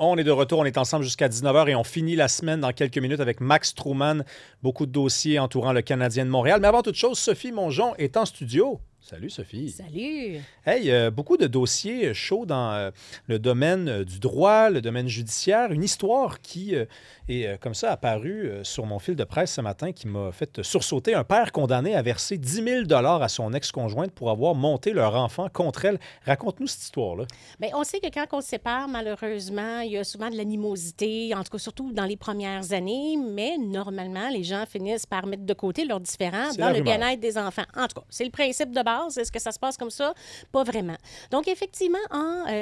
On est de retour, on est ensemble jusqu'à 19h et on finit la semaine dans quelques minutes avec Max Truman. Beaucoup de dossiers entourant le Canadien de Montréal. Mais avant toute chose, Sophie Mongeon est en studio. Salut Sophie. Salut. Hey, beaucoup de dossiers chauds dans le domaine du droit, le domaine judiciaire. Une histoire qui est comme ça apparue sur mon fil de presse ce matin qui m'a fait sursauter. Un père condamné à verser 10 000 à son ex-conjointe pour avoir monté leur enfant contre elle. Raconte-nous cette histoire-là. Bien, on sait que quand on se sépare, malheureusement, il y a souvent de l'animosité, en tout cas surtout dans les premières années, mais normalement, les gens finissent par mettre de côté leurs différends dans le bien-être des enfants. En tout cas, c'est le principe de base. Est-ce que ça se passe comme ça? Pas vraiment. Donc, effectivement,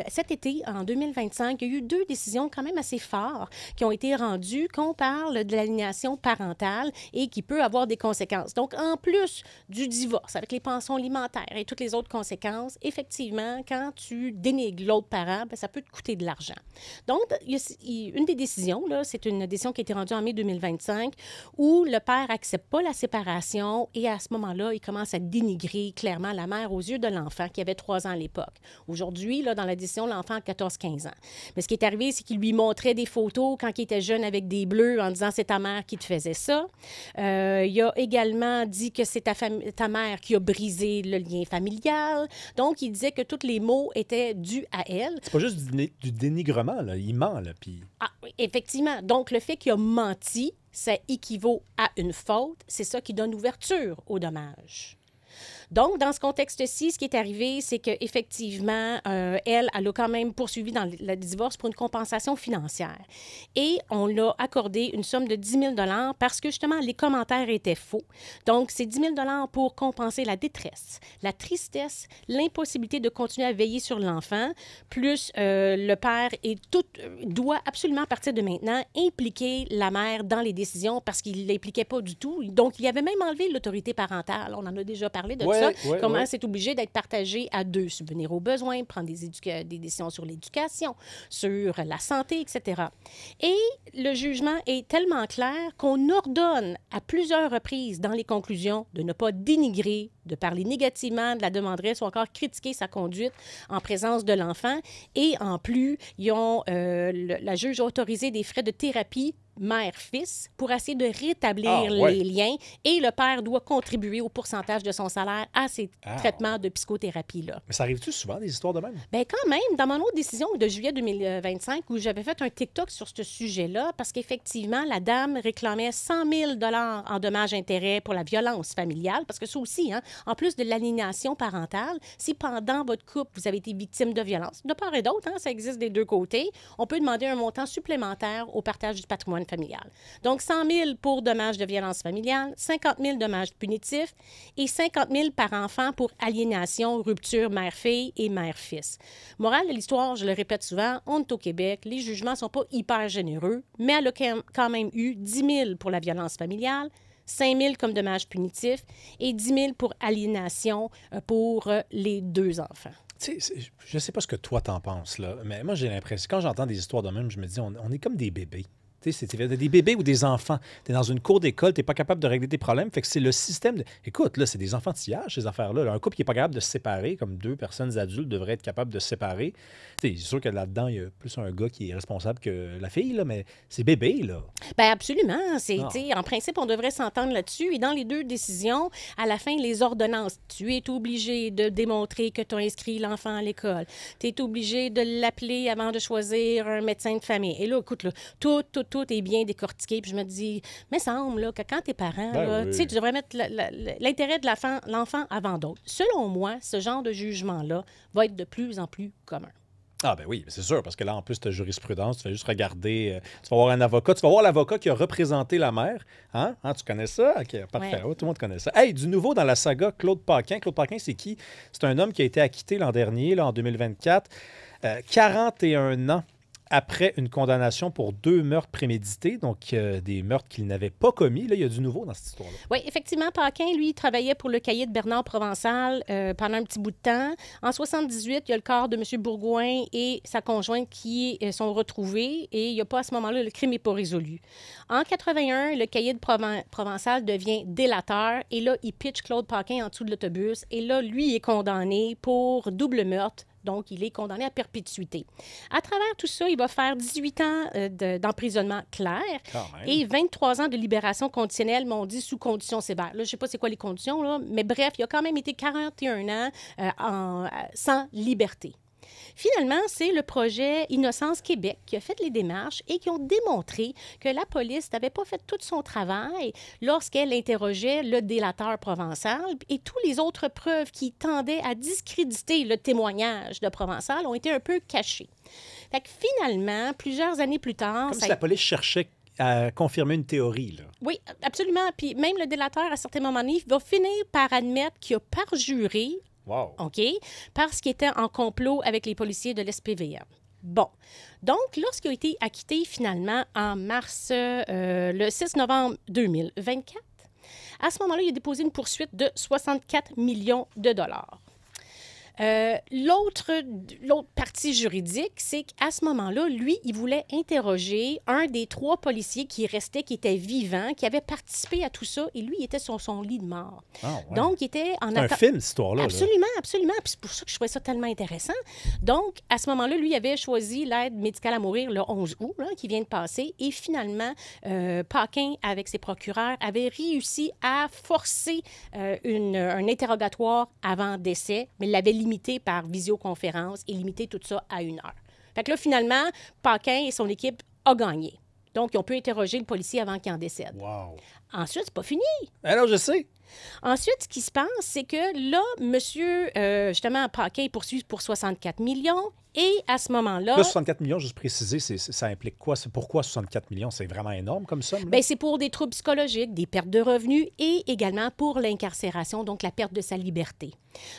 cet été, en 2025, il y a eu 2 décisions quand même assez fortes qui ont été rendues qu'on parle de l'aliénation parentale et qui peut avoir des conséquences. Donc, en plus du divorce, avec les pensions alimentaires et toutes les autres conséquences, effectivement, quand tu dénigres l'autre parent, bien, ça peut te coûter de l'argent. Donc, une des décisions, là, c'est une décision qui a été rendue en mai 2025 où le père n'accepte pas la séparation et à ce moment-là, il commence à dénigrer clairement la mère aux yeux de l'enfant qui avait 3 ans à l'époque. Aujourd'hui, là, dans la décision, l'enfant a 14-15 ans. Mais ce qui est arrivé, c'est qu'il lui montrait des photos quand il était jeune avec des bleus en disant « c'est ta mère qui te faisait ça ». Il a également dit que c'est ta mère qui a brisé le lien familial. Donc, il disait que tous les mots étaient dus à elle. C'est pas juste du dénigrement, là. Il ment, là, puis... Ah, oui, effectivement. Donc, le fait qu'il a menti, ça équivaut à une faute. C'est ça qui donne ouverture au dommage. Donc, dans ce contexte-ci, ce qui est arrivé, c'est qu'effectivement, elle a quand même poursuivi dans le divorce pour une compensation financière. Et on l'a accordé une somme de 10 000 parce que, justement, les commentaires étaient faux. Donc, c'est 10 000 pour compenser la détresse, la tristesse, l'impossibilité de continuer à veiller sur l'enfant, plus le père doit absolument, à partir de maintenant, impliquer la mère dans les décisions parce qu'il ne l'impliquait pas du tout. Donc, il avait même enlevé l'autorité parentale. On en a déjà parlé de ça. Comment c'est obligé d'être partagé à 2, subvenir aux besoins, prendre des décisions sur l'éducation, sur la santé, etc. Et le jugement est tellement clair qu'on ordonne à plusieurs reprises dans les conclusions de ne pas dénigrer, de parler négativement de la demanderesse ou encore critiquer sa conduite en présence de l'enfant. Et en plus, la juge a autorisé des frais de thérapie mère-fils pour essayer de rétablir les liens et le père doit contribuer au pourcentage de son salaire à ces traitements de psychothérapie-là. Mais ça arrive-tu souvent, des histoires de même? Bien, quand même, dans mon autre décision de juillet 2025 où j'avais fait un TikTok sur ce sujet-là parce qu'effectivement, la dame réclamait 100 000 en dommages-intérêts pour la violence familiale parce que ça aussi, hein, en plus de l'aliénation parentale, si pendant votre couple, vous avez été victime de violence, de part et d'autre, hein, ça existe des 2 côtés, on peut demander un montant supplémentaire au partage du patrimoine familial. Donc, 100 000 pour dommages de violence familiale, 50 000 dommages punitifs et 50 000 par enfant pour aliénation, rupture mère-fille et mère-fils. Morale de l'histoire, je le répète souvent, on est au Québec, les jugements ne sont pas hyper généreux, mais elle a quand même eu 10 000 pour la violence familiale, 5 000 comme dommages punitifs et 10 000 pour aliénation pour les 2 enfants. Tu sais, je ne sais pas ce que toi t'en penses, là, mais moi, j'ai l'impression, quand j'entends des histoires de même, je me dis, on est comme des bébés. Tu sais, c'est des bébés ou des enfants. Tu es dans une cour d'école, tu n'es pas capable de régler tes problèmes. Fait que c'est le système de... Écoute, là, c'est des enfantillages, ces affaires-là. Là, un couple qui n'est pas capable de se séparer, comme 2 personnes adultes devraient être capables de se séparer. C'est sûr que là-dedans, il y a plus un gars qui est responsable que la fille, là, mais c'est bébé, là. Bien, absolument. En principe, on devrait s'entendre là-dessus. Et dans les 2 décisions, à la fin, les ordonnances, tu es obligé de démontrer que tu as inscrit l'enfant à l'école. Tu es obligé de l'appeler avant de choisir un médecin de famille. Et là, écoute, là, tout est bien décortiqué. Puis je me dis, mais semble là, que quand t'es parent, tu devrais mettre l'intérêt de l'enfant avant d'autres. Selon moi, ce genre de jugement-là va être de plus en plus commun. Ah ben oui, c'est sûr, parce que là, en plus, tu as jurisprudence, tu fais juste regarder, tu vas voir un avocat, tu vas voir l'avocat qui a représenté la mère. Hein? Tu connais ça? OK, parfait. Ouais. Tout le monde connaît ça. Hey, du nouveau dans la saga Claude Paquin. Claude Paquin, c'est qui? C'est un homme qui a été acquitté l'an dernier, là, en 2024. 41 ans après une condamnation pour 2 meurtres prémédités, donc des meurtres qu'il n'avait pas commis. Là, il y a du nouveau dans cette histoire-là. Oui, effectivement, Paquin, lui, travaillait pour le cahier de Bernard Provençal pendant un petit bout de temps. En 78, il y a le corps de M. Bourgoin et sa conjointe qui sont retrouvés et il n'y a pas à ce moment-là, le crime n'est pas résolu. En 81, le cahier de Provençal devient délateur et là, il pitch Claude Paquin en dessous de l'autobus et là, lui est condamné pour double meurtre Donc, il est condamné à perpétuité. À travers tout ça, il va faire 18 ans d'emprisonnement clair et 23 ans de libération conditionnelle, mais on dit sous conditions sévères. Là, je ne sais pas c'est quoi les conditions, là, mais bref, il a quand même été 41 ans sans liberté. Finalement, c'est le projet Innocence Québec qui a fait les démarches et qui ont démontré que la police n'avait pas fait tout son travail lorsqu'elle interrogeait le délateur provençal et toutes les autres preuves qui tendaient à discréditer le témoignage de Provençal ont été un peu cachées. Fait que finalement, plusieurs années plus tard... Comme si la police cherchait à confirmer une théorie, là. Oui, absolument. Puis même le délateur, à certains moments donnés, va finir par admettre qu'il a parjuré. Wow. OK? Parce qu'il était en complot avec les policiers de l'SPVM. Bon. Donc, lorsqu'il a été acquitté finalement en mars, le 6 novembre 2024, à ce moment-là, il a déposé une poursuite de 64 millions de dollars. L'autre partie juridique, c'est qu'à ce moment-là, lui, il voulait interroger un des 3 policiers qui restait, qui était vivant, qui avait participé à tout ça, et lui, il était sur son lit de mort. Ah, ouais. Donc, il était en attente. C'est un film, cette histoire-là. Absolument, absolument. Puis c'est pour ça que je trouvais ça tellement intéressant. Donc, à ce moment-là, lui, il avait choisi l'aide médicale à mourir le 11 août, là, qui vient de passer, et finalement, Paquin, avec ses procureurs, avait réussi à forcer un interrogatoire avant décès, mais l'avait limité par visioconférence et limité tout ça à 1 heure. Fait que là, finalement, Paquin et son équipe ont gagné. Donc, ils ont pu interroger le policier avant qu'il en décède. Wow. Ensuite, c'est pas fini. Alors, je sais. Ensuite, ce qui se passe, c'est que là, monsieur, justement, Paquin est poursuivi pour 64 millions. Et à ce moment-là... Là, 64 millions, juste préciser, ça implique quoi? C'est pourquoi 64 millions? C'est vraiment énorme comme somme? Bien, c'est pour des troubles psychologiques, des pertes de revenus et également pour l'incarcération, donc la perte de sa liberté.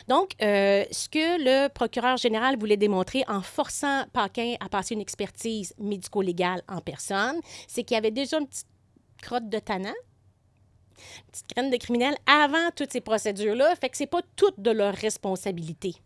Donc, ce que le procureur général voulait démontrer en forçant Paquin à passer une expertise médico-légale en personne, c'est qu'il y avait déjà une petite crotte de tannant, une petite graine de criminel avant toutes ces procédures-là, fait que c'est pas toute de leur responsabilité.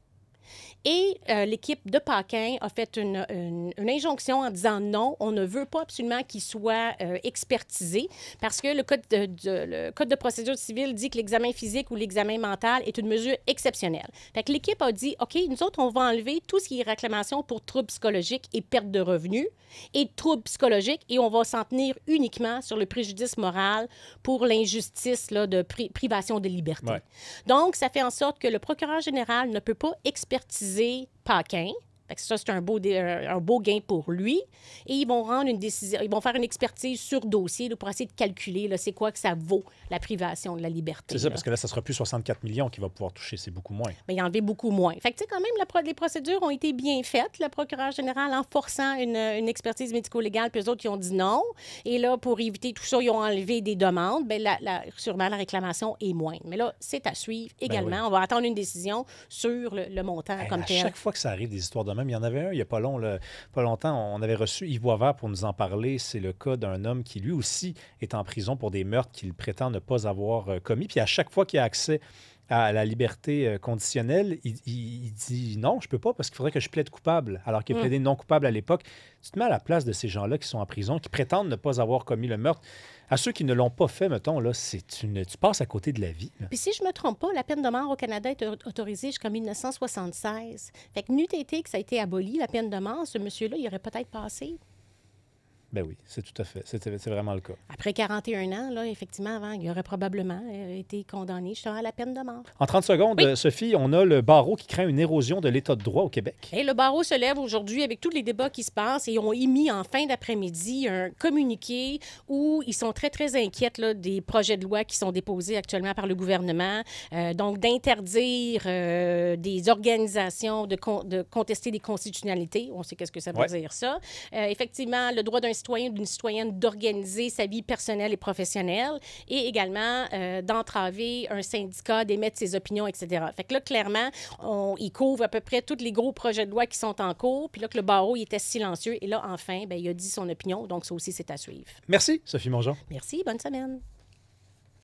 Et l'équipe de Paquin a fait une injonction en disant non, on ne veut pas absolument qu'il soit expertisé parce que le code de procédure civile dit que l'examen physique ou l'examen mental est une mesure exceptionnelle. Fait que l'équipe a dit, OK, nous autres, on va enlever tout ce qui est réclamation pour troubles psychologiques et perte de revenus et troubles psychologiques et on va s'en tenir uniquement sur le préjudice moral pour l'injustice là, de privation de liberté. Ouais. Donc, ça fait en sorte que le procureur général ne peut pas expertiser Paquin. Fait que ça, c'est un beau gain pour lui. Et ils vont rendre une décision, ils vont faire une expertise sur dossier là, pour essayer de calculer là, c'est quoi que ça vaut, la privation de la liberté. C'est ça, parce que là, ça ne sera plus 64 millions qu'il va pouvoir toucher, c'est beaucoup moins. Bien, il en enlevé beaucoup moins. Fait que, tu sais, quand même, les procédures ont été bien faites. Le procureur général, en forçant une expertise médico-légale, puis eux autres, ils ont dit non. Et là, pour éviter tout ça, ils ont enlevé des demandes. Bien, sûrement, la réclamation est moindre. Mais là, c'est à suivre également. Ben oui. On va attendre une décision sur le montant comme tel. À chaque fois que ça arrive, des histoires de même, il y en avait un, il n'y a pas longtemps, on avait reçu Yves Boisvert pour nous en parler. C'est le cas d'un homme qui, lui aussi, est en prison pour des meurtres qu'il prétend ne pas avoir commis. Puis à chaque fois qu'il a accès à la liberté conditionnelle, il dit non, je peux pas parce qu'il faudrait que je plaide coupable, alors qu'il a plaidé non coupable à l'époque. Tu te mets à la place de ces gens-là qui sont en prison, qui prétendent ne pas avoir commis le meurtre. À ceux qui ne l'ont pas fait, mettons, là, tu passes à côté de la vie. Là. Puis si je ne me trompe pas, la peine de mort au Canada est autorisée jusqu'en 1976. Fait que n'eût été que ça a été aboli, la peine de mort, ce monsieur-là, il aurait peut-être passé. Ben oui, c'est tout à fait. C'est vraiment le cas. Après 41 ans, là, effectivement, avant, il aurait probablement été condamné justement à la peine de mort. En 30 secondes, oui. Sophie, on a le barreau qui craint une érosion de l'état de droit au Québec. Et le barreau se lève aujourd'hui avec tous les débats qui se passent et ont émis en fin d'après-midi un communiqué où ils sont très, très inquiets là, des projets de loi qui sont déposés actuellement par le gouvernement. Donc, d'interdire des organisations de contester des constitutionnalités. On sait qu'est-ce que ça veut dire, ça. Effectivement, le droit d'un citoyen, d'une citoyenne d'organiser sa vie personnelle et professionnelle et également d'entraver un syndicat, d'émettre ses opinions, etc. Fait que là, clairement, il couvre à peu près tous les gros projets de loi qui sont en cours. Puis là, que le barreau, il était silencieux. Et là, enfin, bien, il a dit son opinion. Donc, ça aussi, c'est à suivre. Merci, Sophie Mongeon. Merci. Bonne semaine.